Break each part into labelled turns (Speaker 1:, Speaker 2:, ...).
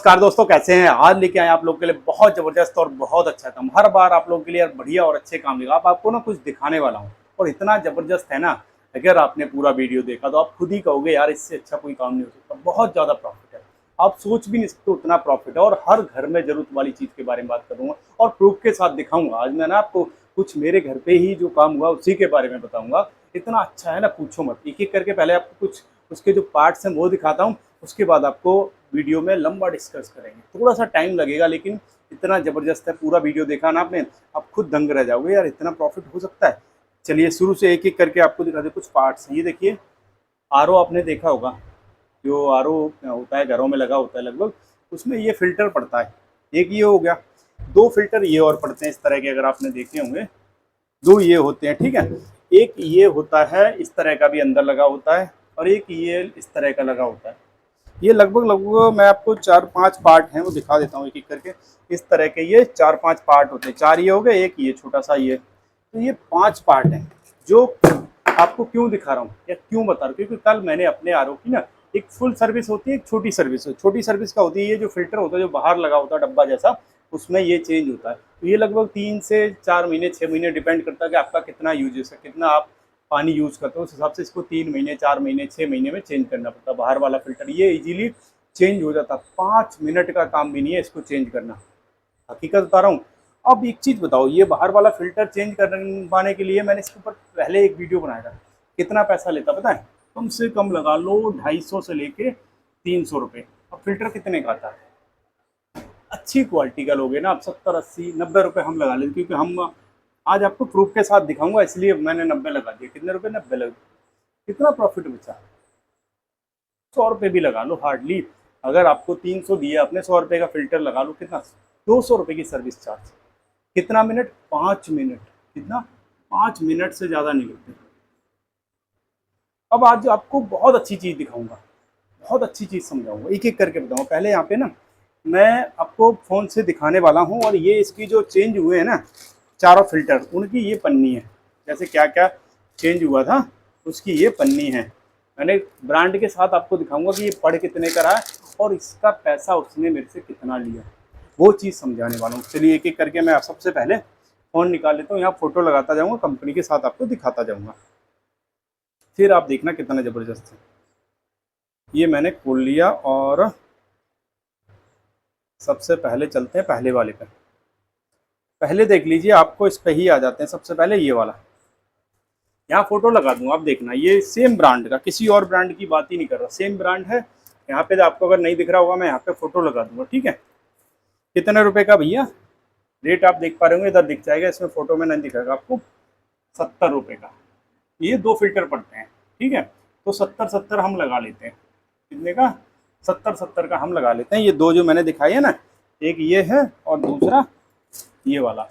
Speaker 1: नमस्कार दोस्तों, कैसे हैं। आज लेके आए आप लोग के लिए बहुत जबरदस्त और बहुत अच्छा काम। हर बार आप लोगों के लिए बढ़िया और अच्छे काम लेगा। आप आपको ना कुछ दिखाने वाला हूँ और इतना जबरदस्त है ना, अगर आपने पूरा वीडियो देखा तो आप खुद ही कहोगे यार इससे अच्छा कोई काम नहीं हो सकता। बहुत ज़्यादा प्रॉफिट है, आप सोच भी नहीं सकते उतना प्रॉफिट है। और हर घर में जरूरत वाली चीज़ के बारे में बात करूँगा और प्रूफ के साथ दिखाऊंगा। आज मैं ना आपको कुछ मेरे घर पे ही जो काम हुआ उसी के बारे में बताऊंगा। इतना अच्छा है ना, पूछो मत। एक एक करके पहले आपको कुछ उसके जो पार्ट्स हैं वो दिखाता हूँ, उसके बाद आपको वीडियो में लंबा डिस्कस करेंगे। थोड़ा सा टाइम लगेगा लेकिन इतना ज़बरदस्त है। पूरा वीडियो देखा ना आपने, आप खुद दंग रह जाओगे यार इतना प्रॉफिट हो सकता है। चलिए शुरू से एक एक करके आपको दिखा दे। कुछ पार्ट्स हैं, ये देखिए। आरओ आपने देखा होगा, जो आरओ होता है घरों में लगा होता है लगभग, उसमें ये फिल्टर पड़ता है। एक ये हो गया, दो फिल्टर ये और पड़ते हैं इस तरह के, अगर आपने देखे होंगे। दो ये होते हैं, ठीक है। एक ये होता है इस तरह का भी अंदर लगा होता है, और एक ये इस तरह का लगा होता है। ये लगभग लगभग मैं आपको 4-5 पार्ट हैं वो दिखा देता हूँ एक एक करके। इस तरह के ये 4-5 पार्ट होते हैं। 4 ये हो गए, एक ये छोटा सा ये, तो ये 5 पार्ट हैं। जो आपको क्यों दिखा रहा हूँ या क्यों बता रहा हूँ, क्योंकि कल मैंने अपने आरओ की ना, एक फुल सर्विस होती है, एक छोटी सर्विस। छोटी सर्विस का होती है ये जो फिल्टर होता है जो बाहर लगा होता है डब्बा जैसा, उसमें ये चेंज होता है। तो ये लगभग 3 से 4 महीने 6 महीने डिपेंड करता है कि आपका कितना यूजेस है, कितना आप पानी यूज़ करते हो। उस हिसाब से इसको 3 महीने 4 महीने 6 महीने में चेंज करना पड़ता है। बाहर वाला फिल्टर ये इजीली चेंज हो जाता। 5 मिनट का काम भी नहीं है इसको चेंज करना, हकीकत बता रहा हूँ। अब एक चीज़ बताओ, ये बाहर वाला फिल्टर चेंज करवाने के लिए मैंने इसके ऊपर पहले एक वीडियो बनाया था। कितना पैसा लेता पता है? कम से कम लगा लो 250 से लेके 300 रुपये। अब फिल्टर कितने का आता है? अच्छी क्वालिटी का लोगे ना आप 70 80 90 रुपये हम लगा लेंगे, क्योंकि हम आज आपको प्रूफ के साथ दिखाऊंगा, इसलिए मैंने 90 लगा दिया। कितने रुपए? 90 लगे। कितना प्रॉफिट बचा? 100 रुपये भी लगा लो हार्डली। अगर आपको 300 दिया आपने, 100 रुपये का फिल्टर लगा लो, कितना? 200 रुपये की सर्विस चार्ज। कितना मिनट? 5 मिनट। कितना? 5 मिनट से ज़्यादा नहीं लगते। अब आज आपको बहुत अच्छी चीज़ दिखाऊंगा, बहुत अच्छी चीज़ समझाऊंगा, एक एक करके बताऊंगा। पहले यहाँ पे ना मैं आपको फ़ोन से दिखाने वाला हूँ, और ये इसकी जो चेंज हुए हैं ना चारों फिल्टर, उनकी ये पन्नी है। जैसे क्या क्या चेंज हुआ था उसकी ये पन्नी है। मैंने ब्रांड के साथ आपको दिखाऊंगा कि ये पड़ कितने का रहा है और इसका पैसा उसने मेरे से कितना लिया, वो चीज़ समझाने वाला हूँ। चलिए एक एक करके मैं सबसे पहले फ़ोन निकाल लेता हूँ, यहाँ फ़ोटो लगाता जाऊँगा, कंपनी के साथ आपको दिखाता जाऊँगा, फिर आप देखना कितना ज़बरदस्त है। ये मैंने खोल लिया और सबसे पहले चलते हैं पहले वाले पर। पहले देख लीजिए, आपको इस पे ही आ जाते हैं। सबसे पहले ये वाला, यहाँ फोटो लगा दूंगा, आप देखना। ये सेम ब्रांड का, किसी और ब्रांड की बात ही नहीं कर रहा, सेम ब्रांड है। यहाँ पे आपको अगर नहीं दिख रहा होगा, मैं यहाँ पे फोटो लगा दूंगा, ठीक है। कितने रुपए का भैया? रेट आप देख पा रहे होंगे, इधर दिख जाएगा, इसमें फोटो में नहीं दिखेगा आपको। 70 रुपये का ये 2 फिल्टर पड़ते हैं, ठीक है। तो 70-70 हम लगा लेते हैं। कितने का? 70-70 का हम लगा लेते हैं। ये दो जो मैंने दिखाई है ना, एक ये है और दूसरा ये वाला,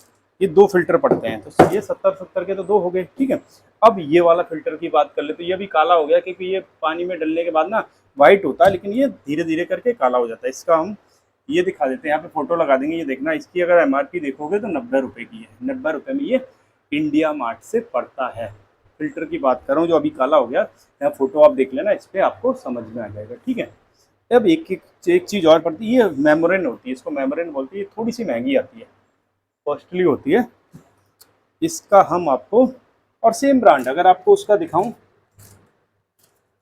Speaker 1: ये 2 फिल्टर पड़ते हैं। तो ये 70-70 के तो 2 हो गए, ठीक है। अब ये वाला फिल्टर की बात कर ले तो ये भी काला हो गया, क्योंकि ये पानी में डलने के बाद ना वाइट होता है, लेकिन ये धीरे धीरे करके काला हो जाता है। इसका हम ये दिखा देते हैं, यहाँ पे फोटो लगा देंगे। ये देखना, इसकी अगर एमआरपी देखोगे तो 90 रुपये की है। 90 रुपये में ये इंडिया मार्ट से पड़ता है। फिल्टर की बात कर रहा हूँ जो अभी काला हो गया, यहाँ फोटो आप देख लेना, इस पर आपको समझ में आ जाएगा, ठीक है। अब एक चीज़ और पड़ती है, ये मेमोरेन होती है, इसको मेमोरेन बोलती है। थोड़ी सी महंगी आती है, कॉस्टली होती है। इसका हम आपको, और सेम ब्रांड, अगर आपको उसका दिखाऊं,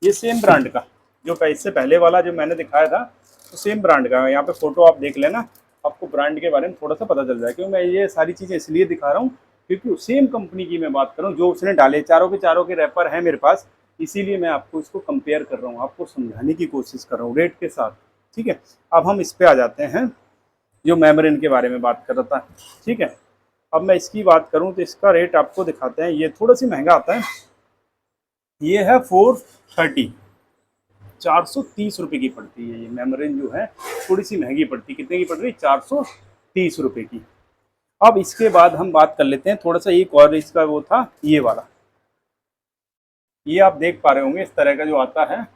Speaker 1: ये सेम ब्रांड का जो इससे पहले वाला जो मैंने दिखाया था, तो सेम ब्रांड का। यहाँ पे फोटो आप देख लेना, आपको ब्रांड के बारे में थोड़ा सा पता चल जाए। क्योंकि मैं ये सारी चीज़ें इसलिए दिखा रहा हूँ क्योंकि सेम कंपनी की मैं बात कर रहा हूँ, जो उसने डाले। चारों के रैपर है मेरे पास, इसीलिए मैं आपको इसको कंपेयर कर रहा हूँ, आपको समझाने की कोशिश कर रहा हूँ रेट के साथ, ठीक है। अब हम इस पर आ जाते हैं, जो मेमोरेन के बारे में बात कर रहा था, ठीक है। अब मैं इसकी बात करूं तो इसका रेट आपको दिखाते हैं। ये थोड़ा सी महंगा आता है, ये है 430, 430 रुपये की पड़ती है। ये मेमोरेन जो है थोड़ी सी महंगी पड़ती है। कितने की पड़ रही है? 430 रुपये की। अब इसके बाद हम बात कर लेते हैं थोड़ा सा एक और, इसका वो था ये वाला। ये आप देख पा रहे होंगे, इस तरह का जो आता है,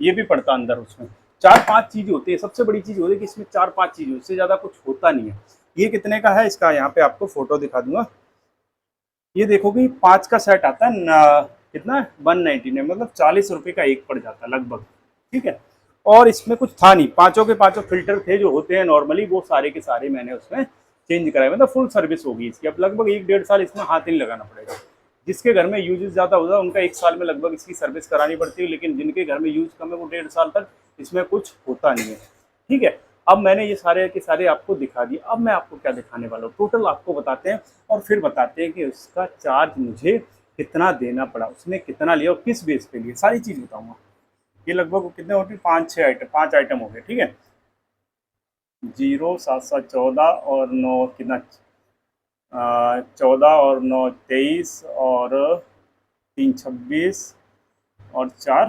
Speaker 1: ये भी पड़ता अंदर। उसमें 4-5 चीज़ें होती है। सबसे बड़ी चीज़ होती है कि इसमें 4-5 चीज़ें, उससे ज़्यादा कुछ होता नहीं है। ये कितने का है? इसका यहाँ पे आपको फोटो दिखा दूंगा। ये देखोगे 5 का सेट आता है ना, कितना? 199, मतलब 40 रुपये का एक पड़ जाता है लगभग, ठीक है। और इसमें कुछ था नहीं, पांचों के पांचों फिल्टर थे जो होते हैं नॉर्मली, वो सारे के सारे मैंने उसमें चेंज कराए। मतलब फुल सर्विस होगी इसकी। अब लगभग 1-1.5 साल इसमें हाथ ही नहीं लगाना पड़ेगा। जिसके घर में यूजेस ज़्यादा होता है उनका 1 साल में लगभग इसकी सर्विस करानी पड़ती है, लेकिन जिनके घर में यूज कम है वो 1.5 साल तक इसमें कुछ होता नहीं है। ठीक है, अब मैंने ये सारे के सारे आपको दिखा दिए। अब मैं आपको क्या दिखाने वाला हूँ, टोटल आपको बताते हैं और फिर बताते हैं कि उसका चार्ज मुझे कितना देना पड़ा, उसने कितना लिया और किस बेस पे लिया, सारी चीज़ बताऊंगा। ये लगभग कितने होते हैं, 5-6 आइटम, 5 आइटम हो गए। ठीक है, 0 7 7 14 और 9 कितना, 14 और 9 23 और 3 26 और 4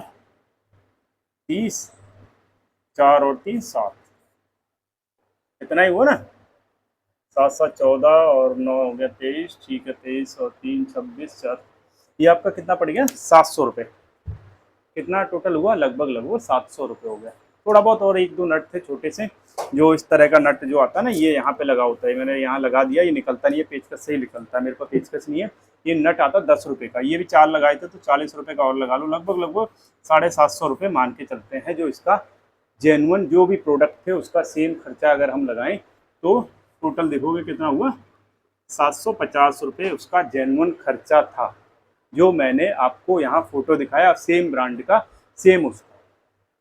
Speaker 1: 30, 4 और 3 7, इतना ही हुआ ना। 7 7 14 और 9 हो गया 23। ठीक है, 23 और 3 26 4, ये आपका कितना पड़ गया, 700 रुपये। कितना टोटल हुआ, लगभग लगभग 700 रुपये हो गया। थोड़ा बहुत और एक दो नट थे छोटे से, जो इस तरह का नट जो आता है ना, ये यहाँ पे लगा होता है, मैंने यहाँ लगा दिया, ये निकलता नहीं है, पेचकस से ही निकलता है, मेरे पास पेचकस नहीं है। ये नट आता 10 रुपये का, ये भी 4 लगाए थे तो 40 रुपये का और लगा लो, लगभग लगभग 750 रुपये मान के चलते हैं। जो इसका जेनुअन जो भी प्रोडक्ट थे उसका सेम खर्चा अगर हम लगाएं तो टोटल देखोगे कितना हुआ, 750 रुपये उसका जेनुअन खर्चा था, जो मैंने आपको यहाँ फोटो दिखाया सेम ब्रांड का, सेम उसका।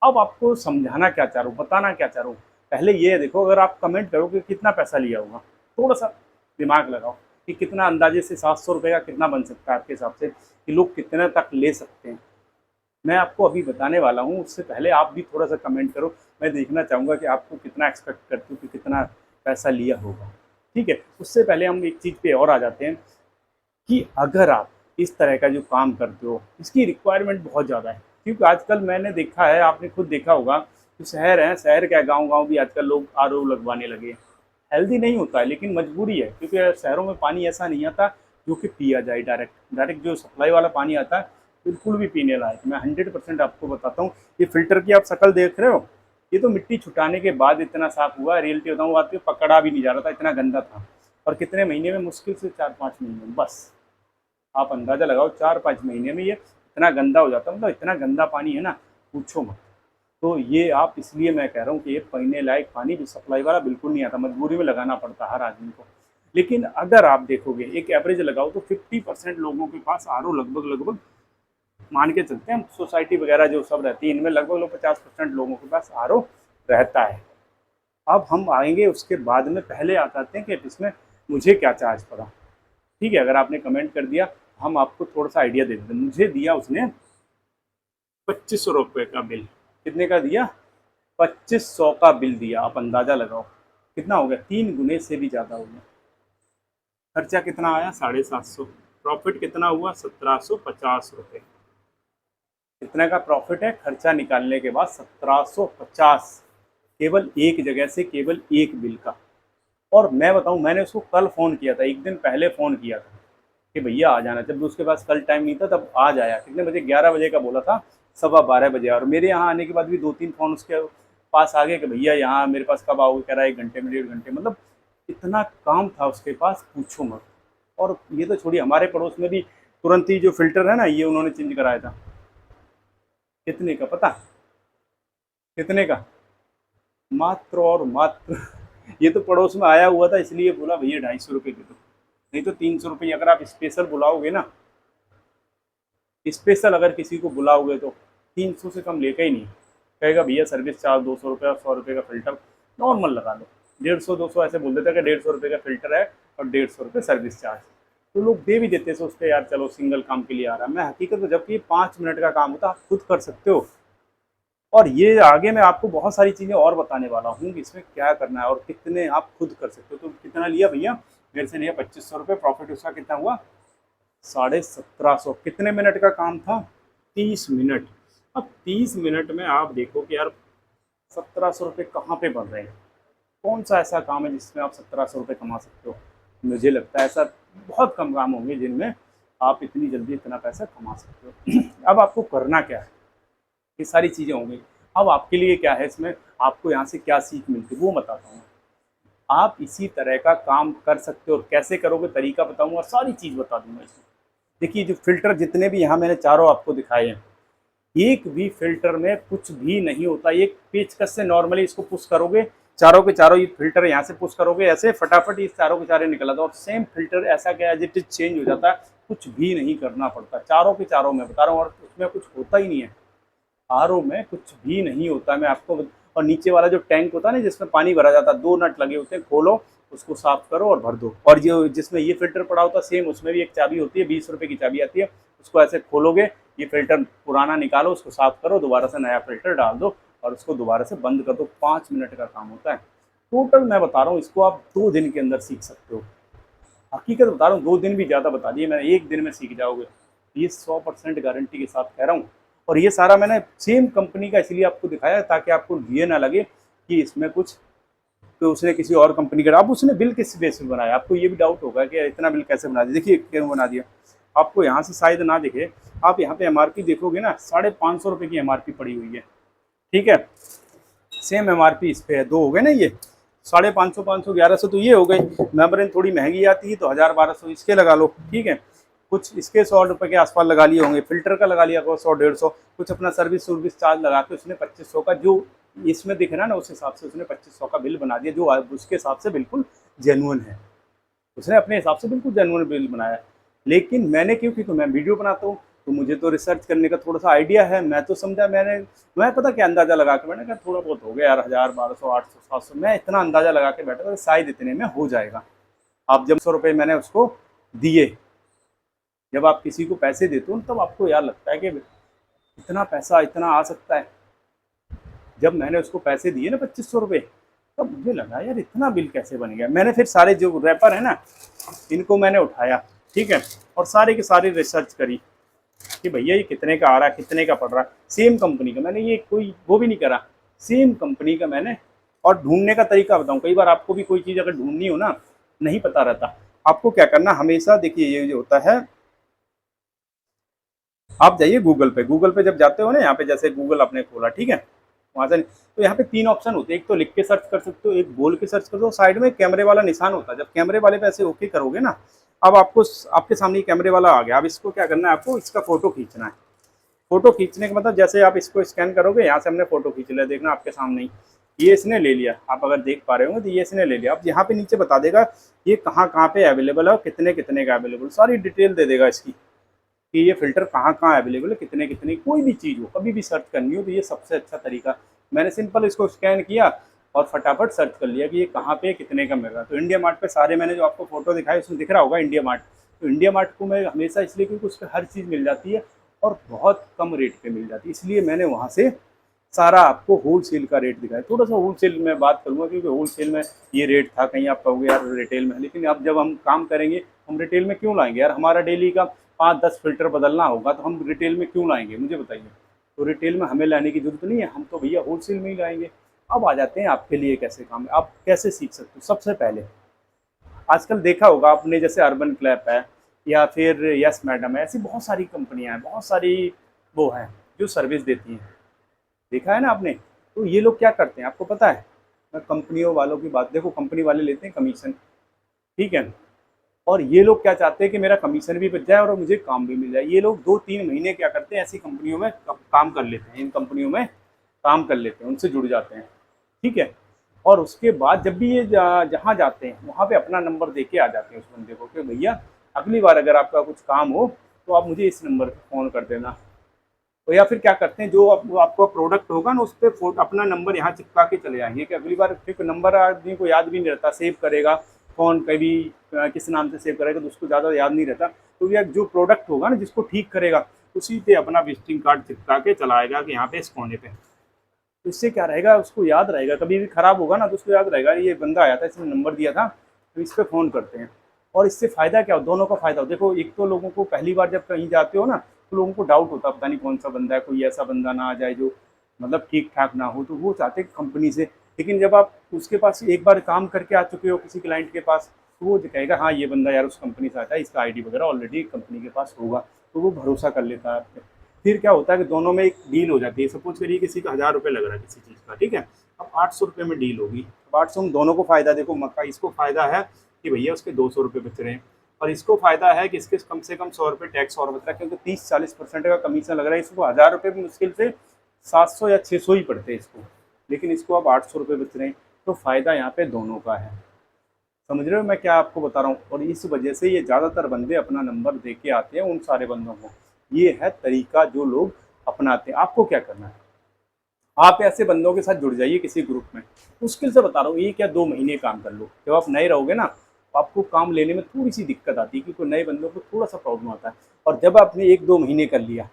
Speaker 1: अब आपको समझाना क्या चाह रहा हूँ, बताना क्या चाह रहा हूँ, पहले ये देखो, अगर आप कमेंट करो कि कितना पैसा लिया होगा, थोड़ा सा दिमाग लगाओ कि कितना अंदाजे से 700 रुपये का कितना बन सकता है आपके हिसाब से, कि लोग कितने तक ले सकते हैं। मैं आपको अभी बताने वाला हूँ, उससे पहले आप भी थोड़ा सा कमेंट करो, मैं देखना चाहूँगा कि आपको कितना एक्सपेक्ट करते हो कि कितना पैसा लिया होगा। ठीक है, उससे पहले हम एक चीज़ पे और आ जाते हैं कि अगर आप इस तरह का जो काम करते हो, इसकी रिक्वायरमेंट बहुत ज़्यादा है। क्योंकि आजकल मैंने देखा है, आपने खुद देखा होगा, जो शहर हैं, शहर क्या गांव-गांव भी आजकल लोग आरओ लगवाने लगे हैं। हेल्दी नहीं होता है लेकिन मजबूरी है, क्योंकि शहरों में पानी ऐसा नहीं आता जो कि पिया जाए डायरेक्ट। डायरेक्ट जो सप्लाई वाला पानी आता है बिल्कुल भी पीने लायक। मैं 100% आपको बताता हूँ, ये फ़िल्टर की आप शक्ल देख रहे हो, ये तो मिट्टी छुटाने के बाद इतना साफ़ हुआ। रियलिटी बताऊँ आपको, पकड़ा भी नहीं जा रहा था, इतना गंदा था। और कितने महीने में, मुश्किल से 4-5 महीने में बस, आप अंदाज़ा लगाओ 4-5 महीने में ये इतना गंदा हो जाता है। मतलब इतना गंदा पानी है ना, पूछो मत। तो ये आप, इसलिए मैं कह रहा हूँ कि ये पीने लायक पानी जो सप्लाई वाला बिल्कुल नहीं आता, मजबूरी में लगाना पड़ता है हर आदमी को। लेकिन अगर आप देखोगे, एक एवरेज लगाओ तो 50% लोगों के पास आरओ लगभग लगभग मान के चलते हैं, सोसाइटी वगैरह जो सब रहती है इनमें लगभग लगभग 50% लोगों के पास आरओ रहता है। अब हम आएंगे उसके बाद में, पहले आ जाते हैं कि इसमें मुझे क्या चार्ज पड़ा। ठीक है, अगर आपने कमेंट कर दिया, हम आपको थोड़ा सा आइडिया दे देते हैं। मुझे दिया उसने 2500 रुपये का बिल। कितने का दिया, 2500 का बिल दिया। आप अंदाज़ा लगाओ कितना हो गया, 3 गुने से भी ज़्यादा हो गया। खर्चा कितना आया, 750। प्रॉफिट कितना हुआ, 1750 रुपये। कितने का प्रॉफिट है खर्चा निकालने के बाद, 1750, केवल एक जगह से, केवल एक बिल का। और मैं बताऊं, मैंने उसको कल फ़ोन किया था, एक दिन पहले फ़ोन किया था कि भैया आ जाना, जब उसके पास कल टाइम नहीं था तब आज आया। कितने बजे, 11 बजे का बोला था, 12:15 बजे। और मेरे यहाँ आने के बाद भी 2-3 फ़ोन उसके पास आ गए कि भैया यहाँ मेरे पास कब आओगे, कह रहा है 1 घंटे में, 1.5 घंटे। मतलब इतना काम था उसके पास, पूछो मत। और ये तो छोड़िए, हमारे पड़ोस में भी तुरंत ही जो फ़िल्टर है ना, ये उन्होंने चेंज कराया था। कितने का पता, कितने का, मात्र और मात्र ये तो पड़ोस में आया हुआ था, इसलिए बोला भैया 250 रुपये दे दो, नहीं तो 300 रुपये। अगर आप स्पेशल बुलाओगे ना, स्पेशल अगर किसी को बुलाओगे तो 300 से कम लेकर ही नहीं। कहेगा भैया सर्विस चार्ज 200 रुपये और 100 रुपये का फ़िल्टर नॉर्मल लगा लो। 150-200 ऐसे बोल देते हैं कि 150 रुपये का फ़िल्टर है और 150 रुपये सर्विस चार्ज। तो लोग दे भी देते, सोचते यार चलो सिंगल काम के लिए आ रहा है। मैं हकीकत में, जबकि 5 मिनट का काम होता, आप खुद कर सकते हो। और ये आगे मैं आपको बहुत सारी चीज़ें और बताने वाला हूँ कि इसमें क्या करना है और कितने आप खुद कर सकते हो। तो कितना लिया भैया, मेरे से लिया 2500 रुपये। प्रॉफिट उसका कितना हुआ, 1750। कितने मिनट का काम था, 30 मिनट। अब 30 मिनट में आप देखो कि यार 1700 रुपये कहाँ पे बन रहे हैं। कौन सा ऐसा काम है जिसमें आप 1700 रुपये कमा सकते हो। मुझे लगता है ऐसा बहुत कम काम होंगे जिनमें आप इतनी जल्दी इतना पैसा कमा सकते हो। अब आपको करना क्या है, ये सारी चीज़ें होंगी। अब आपके लिए क्या है इसमें, आपको यहाँ से क्या सीख मिलती है वो बताता हूँ। आप इसी तरह का काम कर सकते हो, और कैसे करोगे तरीका बताऊँगा, सारी चीज़ बता दूँगा इसमें। देखिए, जो फ़िल्टर जितने भी यहाँ मैंने चारों आपको दिखाए हैं, एक भी फिल्टर में कुछ भी नहीं होता। एक पेचकस से नॉर्मली इसको पुश करोगे, चारों के चारों ये फिल्टर यहाँ से पुश करोगे, ऐसे फटाफट ये चारों के चारों निकल आता है और सेम फिल्टर ऐसा क्या एज इट इज चेंज हो जाता है। कुछ भी नहीं करना पड़ता, चारों के चारों मैं बता रहा हूँ, और उसमें कुछ होता ही नहीं है। आरओ में कुछ भी नहीं होता मैं आपको और नीचे वाला जो टैंक होता है ना जिसमें पानी भरा जाता है, 2 नट लगे होते हैं, खोलो उसको साफ करो और भर दो। और जो जिसमें ये फिल्टर पड़ा होता है सेम उसमें भी एक चाबी होती है, 20 रुपए की चाबी आती है, उसको ऐसे खोलोगे, ये फिल्टर पुराना निकालो, उसको साफ करो, दोबारा से नया फिल्टर डाल दो और उसको दोबारा से बंद कर दो। 5 मिनट का काम होता है टोटल। मैं बता रहा हूँ इसको आप 2 दिन के अंदर सीख सकते हो। हकीकत बता रहा हूँ, 2 दिन भी ज़्यादा बता दिए मैंने, 1 दिन में सीख जाओगे। ये 100% गारंटी के साथ कह रहा हूँ। और ये सारा मैंने सेम कंपनी का इसलिए आपको दिखाया ताकि आपको ये ना लगे कि इसमें कुछ तो उसने किसी और कंपनी का, अब उसने बिल किस बेस पे बनाया, आपको ये भी डाउट होगा कि इतना बिल कैसे बना दिया। देखिए क्यों बना दिया, आपको यहाँ से शायद ना दिखे, आप यहाँ पे एमआरपी देखोगे ना, 550 रुपये की एमआरपी पड़ी हुई है, ठीक है। सेम एमआरपी इस पे है, 2 हो गए ना ये, 550, 500, 1100 तो ये हो गई। मेम्ब्रेन थोड़ी महंगी आती है तो 1000-1200 इसके लगा लो, ठीक है। कुछ इसके 100 रुपये के आसपास लगा लिए होंगे, फिल्टर का लगा लिया 100-150, कुछ अपना सर्विस चार्ज लगा के उसने 2500 का जो इसमें दिख रहा है ना उस हिसाब से उसने 2500 का बिल बना दिया, जो उसके हिसाब से बिल्कुल जेन्युइन है। उसने अपने हिसाब से बिल्कुल जेन्युइन बिल बनाया। लेकिन मैंने क्योंकि तो मैं वीडियो बनाता हूँ तो मुझे तो रिसर्च करने का थोड़ा सा आइडिया है, मैं तो समझा, मैं पता क्या अंदाज़ा लगा के मैंने कहा थोड़ा बहुत हो गया यार, 1000-1200, 800-700, मैं इतना अंदाज़ा लगा के बैठा था शायद इतने में हो जाएगा। आप जब 100 रुपये मैंने उसको दिए, जब आप किसी को पैसे देते हो तब आपको यार लगता है कि इतना पैसा इतना आ सकता है। जब मैंने उसको पैसे दिए ना 2500 रुपये, तब मुझे लगा यार इतना बिल कैसे बन गया। मैंने फिर सारे जो रैपर है ना इनको मैंने उठाया, ठीक है, और सारे की सारी रिसर्च करी कि भैया ये कितने का आ रहा है, कितने का पड़ रहा है। सेम कंपनी का मैंने, ये कोई वो भी नहीं करा, सेम कंपनी का मैंने। और ढूंढने का तरीका बताऊं, कई बार आपको भी कोई चीज़ अगर ढूंढनी हो ना, नहीं पता रहता, आपको क्या करना हमेशा, देखिए ये जो होता है, आप जाइए गूगल पे, गूगल पे जब जाते हो ना, यहाँ पे जैसे गूगल आपने खोला, ठीक है, वहाँ से तो यहाँ पे 3 ऑप्शन होते हैं, एक तो लिख के सर्च कर सकते हो, एक बोल के सर्च कर दो, साइड में कैमरे वाला निशान होता है। जब कैमरे वाले पे ऐसे ओके करोगे ना, अब आपको आपके सामने कैमरे वाला आ गया। अब इसको क्या करना है, आपको इसका फोटो खींचना है। फोटो खींचने का मतलब जैसे आप इसको स्कैन करोगे, यहाँ से हमने फोटो खींच लिया, देखना आपके सामने ही ये इसने ले लिया, आप अगर देख पा रहे होंगे तो ये इसने ले लिया। अब यहाँ पे नीचे बता देगा ये कहाँ कहाँ पे अवेलेबल है और कितने कितने का अवेलेबल, सारी डिटेल दे देगा इसकी कि ये फिल्टर कहाँ कहाँ अवेलेबल है, कितने कितने, कोई भी चीज़ हो, कभी भी सर्च करनी हो तो ये सबसे अच्छा तरीका। मैंने सिंपल इसको स्कैन किया और फटाफट सर्च कर लिया कि ये कहाँ पे कितने का मिल रहा है। तो इंडिया मार्ट पे सारे मैंने जो आपको फोटो दिखाए उसमें दिख रहा होगा इंडिया मार्ट। तो इंडिया मार्ट को मैं हमेशा इसलिए क्योंकि उस पर हर चीज़ मिल जाती है और बहुत कम रेट पे मिल जाती है, इसलिए मैंने वहाँ से सारा आपको होल सेल का रेट दिखाया। थोड़ा सा होल सेल में बात करूँगा क्योंकि होल सेल में ये रेट था, कहीं आप कहोगे यार रिटेल में, लेकिन अब जब हम काम करेंगे हम रिटेल में क्यों लाएंगे यार, हमारा डेली का 5-10 फिल्टर बदलना होगा तो हम रिटेल में क्यों लाएंगे, मुझे बताइए। तो रिटेल में हमें लाने की जरूरत नहीं है, हम तो भैया होल सेल में ही लाएंगे। अब आ जाते हैं आपके लिए कैसे काम है, आप कैसे सीख सकते हो। सबसे पहले आजकल देखा होगा आपने, जैसे अर्बन क्लैप है या फिर यस मैडम है, ऐसी बहुत सारी कंपनियां हैं, बहुत सारी वो हैं जो सर्विस देती हैं, देखा है ना आपने। तो ये लोग क्या करते हैं आपको पता है, मैं कंपनियों वालों की बात, देखो कंपनी वाले लेते हैं कमीशन, ठीक है, और ये लोग क्या चाहते हैं कि मेरा कमीशन भी बच जाए और मुझे काम भी मिल जाए। ये लोग 2-3 महीने क्या करते हैं, ऐसी कंपनियों में काम कर लेते हैं, इन कंपनियों में काम कर लेते हैं, उनसे जुड़ जाते हैं, ठीक है। और उसके बाद जब भी ये जहाँ जाते हैं वहाँ पे अपना नंबर दे के आ जाते हैं उस बंदे को कि भैया अगली बार अगर आपका कुछ काम हो तो आप मुझे इस नंबर पर फ़ोन कर देना। तो या फिर क्या करते हैं, जो आपका प्रोडक्ट होगा ना उस पर अपना नंबर यहाँ चिपका के चले जाएंगे कि अगली बार, क्योंकि नंबर आदमी को याद भी नहीं रहता, सेव करेगा फ़ोन कभी किस नाम से सेव करेगा तो उसको ज़्यादा याद नहीं रहता। तो यह जो प्रोडक्ट होगा ना जिसको ठीक करेगा उसी पे अपना विजिटिंग कार्ड चिपका के चलाएगा कि यहाँ पे इस कोने पे। तो इससे क्या रहेगा, उसको याद रहेगा, कभी भी ख़राब होगा ना तो उसको याद रहेगा ये बंदा आया था, इसने नंबर दिया था, तो इस पर फ़ोन करते हैं। और इससे फ़ायदा क्या हो, दोनों का फ़ायदा हो। देखो एक तो लोगों को पहली बार जब कहीं जाते हो ना तो लोगों को डाउट होता है, पता नहीं कौन सा बंदा है, कोई ऐसा बंदा ना आ जाए जो मतलब ठीक ठाक ना हो, तो वो चाहते हैं कंपनी से। लेकिन जब आप उसके पास एक बार काम करके आ चुके हो किसी क्लाइंट के पास, तो वो कहेगा हाँ ये बंदा यार उस कंपनी से आता है, इसका आईडी वगैरह ऑलरेडी कंपनी के पास होगा, तो वो भरोसा कर लेता है आप पे। फिर क्या होता है कि दोनों में एक डील हो जाती है। सपोज करिए किसी का 1000 रुपये लग रहा है किसी चीज़ का, ठीक है, अब 800 रुपये में डील होगी। अब 800 में दोनों को फ़ायदा, देखो मक्का इसको फ़ायदा है कि भैया उसके 200 रुपये बच रहे हैं। और इसको फायदा है कि इसके कम से कम 100 रुपये टैक्स और बच रहा है, क्योंकि 30-40% का कमीशन लग रहा है। इसको 1000 रुपये भी मुश्किल से 700 या 600 ही पड़ते हैं इसको, लेकिन इसको अब 800 रुपये बच रहे हैं। तो फायदा यहाँ पे दोनों का है। समझ रहे हो मैं क्या आपको बता रहा हूँ। और इस वजह से ये ज़्यादातर बंदे अपना नंबर दे के आते हैं उन सारे बंदों को। ये है तरीका जो लोग अपनाते हैं। आपको क्या करना है, आप ऐसे बंदों के साथ जुड़ जाइए किसी ग्रुप में। मुश्किल से बता रहा हूँ, ये क्या 2 महीने काम कर लो। जब आप नए रहोगे ना, तो आपको काम लेने में थोड़ी सी दिक्कत आती है, क्योंकि नए बंदों को थोड़ा सा प्रॉब्लम आता है। और जब आपने 1-2 महीने कर लिया,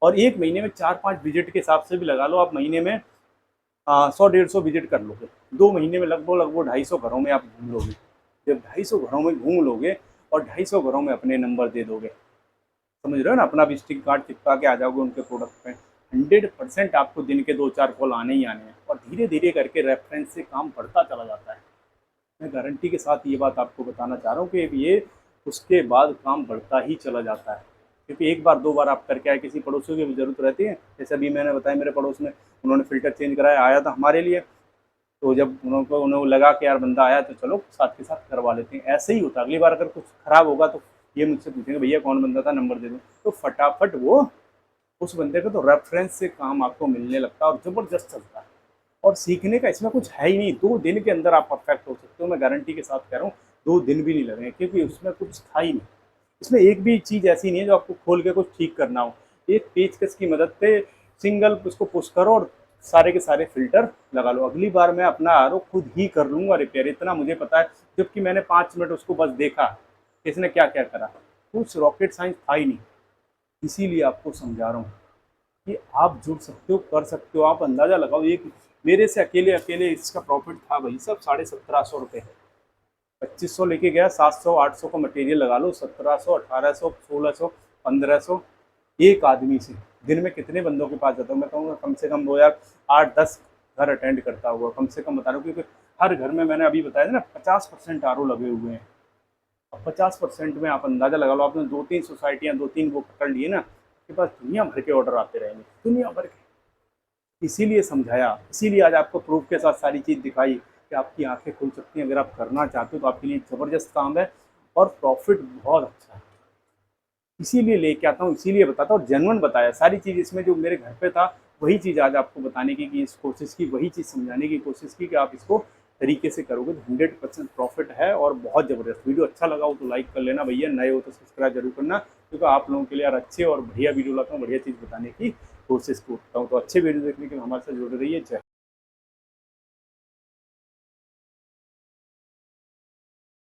Speaker 1: और 1 महीने में 4-5 विजिट के हिसाब से भी लगा लो, आप महीने में 100-150 विजिट कर लोगे। 2 महीने में लगभग 250 घरों में आप घूम लोगे। जब 250 घरों में घूम लोगे और 250 घरों में अपने नंबर दे दोगे, समझ रहे हो ना, अपना विजिटिंग कार्ड चिपका के आ जाओगे उनके प्रोडक्ट पे, 100% आपको दिन के 2-4 कॉल आने ही आने हैं। और धीरे धीरे करके रेफरेंस से काम बढ़ता चला जाता है। मैं गारंटी के साथ ये बात आपको बताना चाह रहा हूँ कि ये उसके बाद काम बढ़ता ही चला जाता है। क्योंकि 1-2 बार आप करके आए, किसी पड़ोसियों की भी ज़रूरत रहती है। जैसे अभी मैंने बताया, मेरे पड़ोस में उन्होंने फ़िल्टर चेंज कराया, आया था हमारे लिए। तो जब उन्हें लगा कि यार बंदा आया तो चलो साथ के साथ करवा लेते हैं। ऐसे ही होता है, अगली बार अगर कुछ ख़राब होगा तो ये मुझसे पूछेंगे भैया कौन बंदा था, नंबर दे दो। तो फटाफट वो उस बंदे को, तो रेफरेंस से काम आपको मिलने लगता है और ज़बरदस्त चलता है। और सीखने का इसमें कुछ है ही नहीं। 2 दिन के अंदर आप परफेक्ट हो सकते हो, मैं गारंटी के साथ कह रहा हूँ। 2 दिन भी नहीं लगेंगे, क्योंकि उसमें कुछ था ही नहीं। इसमें एक भी चीज़ ऐसी नहीं है जो आपको खोल के कुछ ठीक करना हो। एक पेचकस की मदद से सिंगल उसको पुश करो और सारे के सारे फिल्टर लगा लो। अगली बार मैं अपना आरओ खुद ही कर लूँगा रिपेयर, इतना मुझे पता है। जबकि मैंने 5 मिनट उसको बस देखा कि इसने क्या क्या करा। कुछ रॉकेट साइंस था ही नहीं। इसीलिए आपको समझा रहा हूँ कि आप जुड़ सकते हो, कर सकते हो। आप अंदाज़ा लगाओ, एक मेरे से अकेले अकेले इसका प्रॉफिट था भाई सब 1750 रुपये। 2500 लेके गया, 700-800 का मटेरियल लगा लो, 1700, 1800, 1600, 1500 एक आदमी से। दिन में कितने बंदों के पास जाता हूँ मैं कहूँगा, कम से कम वो यार 8-10 घर अटेंड करता हुआ, कम से कम बता रहा हूँ। क्योंकि हर घर में मैंने अभी बताया था ना 50% आरओ लगे हुए हैं। अब 50% में आप अंदाज़ा लगा लो, आपने 2-3 सोसाइटियाँ, 2-3 वो पकड़ लिए ना, आपके पास दुनिया भर के ऑर्डर आते रहेंगे, दुनिया भर के। इसीलिए समझाया, इसीलिए आज आपको प्रूफ के साथ सारी चीज़ दिखाई कि आपकी आंखें खुल सकती हैं। अगर आप करना चाहते हो तो आपके लिए ज़बरदस्त काम है और प्रॉफिट बहुत अच्छा है। इसीलिए लेके आता हूँ, इसीलिए बताता हूँ, जेन्युइन बताया सारी चीज़। इसमें जो मेरे घर पे था वही चीज़ आज आपको बताने की इस कोशिश की, वही चीज़ समझाने की कोशिश की कि आप इसको तरीके से करोगे तो 100% प्रॉफिट है और बहुत ज़बरदस्त। वीडियो अच्छा लगा हो तो लाइक कर लेना भैया, नए हो तो सब्सक्राइब जरूर करना, क्योंकि आप लोगों के लिए यार अच्छे और बढ़िया वीडियो लाता हूँ, बढ़िया चीज़ बताने की कोशिश करता हूँ। तो अच्छे वीडियो देखने के लिए हमारे साथ जुड़े रहिए। जय